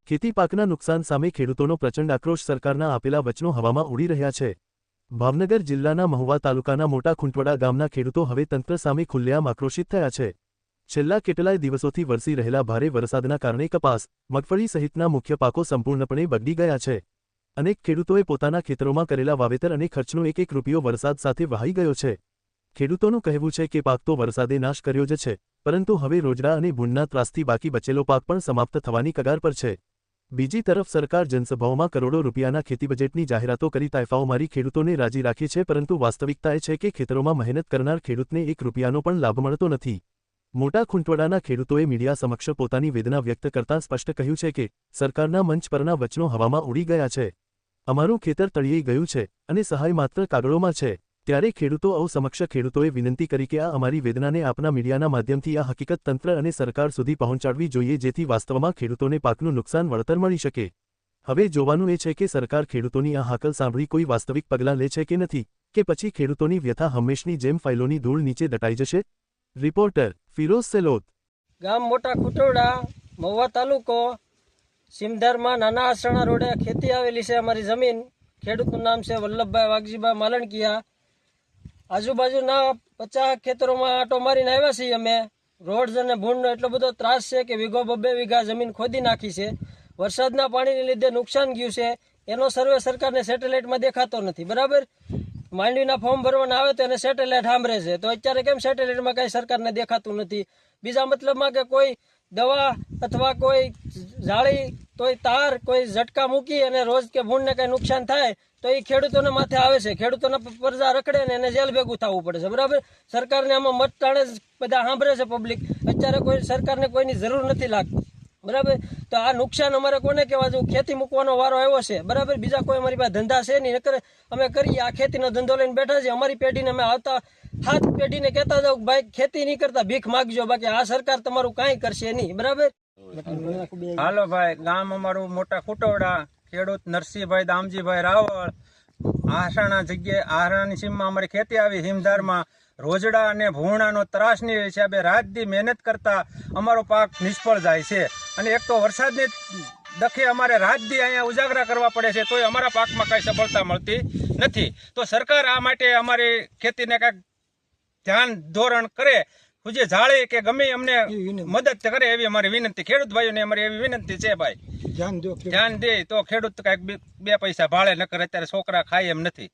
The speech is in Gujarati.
ખેતી પાકના નુકસાન સામે ખેડૂતોનો પ્રચંડ આક્રોશ સરકારના આપેલા વચનો હવામાં ઉડી રહ્યા છે। ભાવનગર જિલ્લાના મહુવા તાલુકાના મોટા ખૂંટવડા ગામના ખેડૂતો હવે તંત્ર સામે ખુલ્લેઆમ આક્રોશિત થયા છે। છેલ્લા કેટલાય દિવસોથી વરસી રહેલા ભારે વરસાદના કારણે કપાસ, મગફળી સહિતના મુખ્ય પાકો સંપૂર્ણપણે બગડી ગયા છે। અનેક ખેડૂતોએ પોતાના ખેતરોમાં કરેલા વાવેતર અને ખર્ચનો એક એક રૂપિયો વરસાદ સાથે વહાઈ ગયો છે। ખેડૂતોનું કહેવું છે કે પાક તો વરસાદે નાશ કર્યો જ છે, પરંતુ હવે રોજડા અને ભૂંડના ત્રાસથી બાકી બચેલો પાક પણ સમાપ્ત થવાની કગાર પર છે। બીજી તરફ સરકાર જનસભાઓમાં કરોડો રૂપિયાના ખેતી બજેટની જાહેરાતો કરી તાયફાઓ મારી ખેડૂતોને રાજી રાખે છે, પરંતુ વાસ્તવિકતા એ છે કે ખેતરોમાં મહેનત કરનાર ખેડૂતને એક રૂપિયાનો પણ લાભ મળતો નથી। મોટા ખૂંટવડાના ખેડૂતોએ મીડિયા સમક્ષ પોતાની વેદના વ્યક્ત કરતા સ્પષ્ટ કહ્યું છે કે સરકારના મંચ પરના વચનો હવામાં ઉડી ગયા છે। અમારું ખેતર તળિયે ગયું છે અને સહાય માત્ર કાગળોમાં છે। ત્યારે ખેડૂતો સમક્ષ ખેડૂતોએ વિનંતી કરી કે આ અમારી વેદનાને આપના મીડિયાના માધ્યમથી આ હકીકત તંત્ર અને સરકાર સુધી પહોંચાડવી જોઈએ, જેથી વાસ્તવમાં ખેડૂતોને પાકનું નુકસાન વળતર મળી શકે। હવે જોવાનું એ છે કે સરકાર ખેડૂતોની આ હાકલ સાંભળી કોઈ વાસ્તવિક પગલાં લે છે કે નથી, કે પછી ખેડૂતોની વ્યથા હંમેશની જેમ ફાઇલોની ધૂળ નીચે દટાઈ જશે। રિપોર્ટર ફિરોઝ સેલોત, ગામ મોટા ખૂંટવડા, મહુવા તાલુકો, સિમધારમાં નાના આસણા રોડે ખેતી આવેલી છે। અમારી જમીન, ખેડૂતનું નામ છે વલ્લભભાઈ વાઘજીભાઈ માલણકિયા। આજુબાજુના 50 ખેતરોમાં આટો મારીને આવ્યા છીએ અમે। રોડ અને ભૂંડનો એટલો બધો ત્રાસ છે કે વીઘો 2 વીઘા જમીન ખોદી નાખી છે। વરસાદના પાણીને લીધે નુકસાન ગયું છે, એનો સર્વે સરકારને સેટેલાઇટમાં દેખાતો નથી, બરાબર। માંડવીના ફોર્મ ભરવાના આવે તો એને સેટેલાઇટ સાંભળે છે, તો અત્યારે કેમ સેટેલાઇટમાં કાંઈ સરકારને દેખાતું નથી? બીજા મતલબમાં કે કોઈ દવા અથવા કોઈ જાળી, કોઈ તાર, કોઈ ઝટકા મૂકી અને રોજ કે ભૂંડને કાંઈ નુકસાન થાય તો એ ખેડૂતોને માથે આવે છે। ખેડૂતોના પ્રજા રખડે ને એને જેલ ભેગું થવું પડે છે, બરાબર। સરકારને આમાં મતટાણે જ બધા સાંભળે છે પબ્લિક। અત્યારે કોઈ સરકારને કોઈની જરૂર નથી લાગતી, બરાબર। તો આ નુકસાન અમારે કોને કહેવા જેવું? ખેતી મૂકવાનો વારો આવ્યો છે, બરાબર। બીજા કોઈ અમારી પાસે ધંધા છે નહીં, નકર અમે કરીએ આ ખેતીનો ધંધો લઈને બેઠા છીએ। અમારી પેઢીને અમે આવતા 7 પેઢીને કહેતા જાવ ભાઈ ખેતી નહીં કરતા ભીખ માગજો, બાકી આ સરકાર તમારું કાંઈ કરશે નહીં, બરાબર। હાલો ભાઈ, ગામ અમારું મોટા ખૂંટવડા, ખેડૂત નરસિંહભાઈ દામજીભાઈ રાવળ। આસણા જગ્યાએ આહરાની સીમમાં અમારી ખેતી આવી હિમધારમાં। રોજડા અને ભૂણાનો ત્રાસની હિસાબે રાત દી મહેનત કરતા અમારો પાક નિષ્ફળ જાય છે, અને એક તો વરસાદની દખે અમારે રાત દી અહીંયા ઉજાગરા કરવા પડે છે, તોય અમારા પાકમાં કાંઈ સફળતા મળતી નથી। તો સરકાર આ માટે અમારી ખેતીને કાંઈક ધ્યાન ધોરણ કરે, જે જાળે કે ગમે અમને મદદ કરે એવી અમારી વિનંતી। ખેડૂત ભાઈઓને અમારી એવી વિનંતી છે ભાઈ, ધ્યાન દે તો ખેડૂત કાંઈક 2 પૈસા ભાળે, નકર અત્યારે છોકરા ખાય એમ નથી।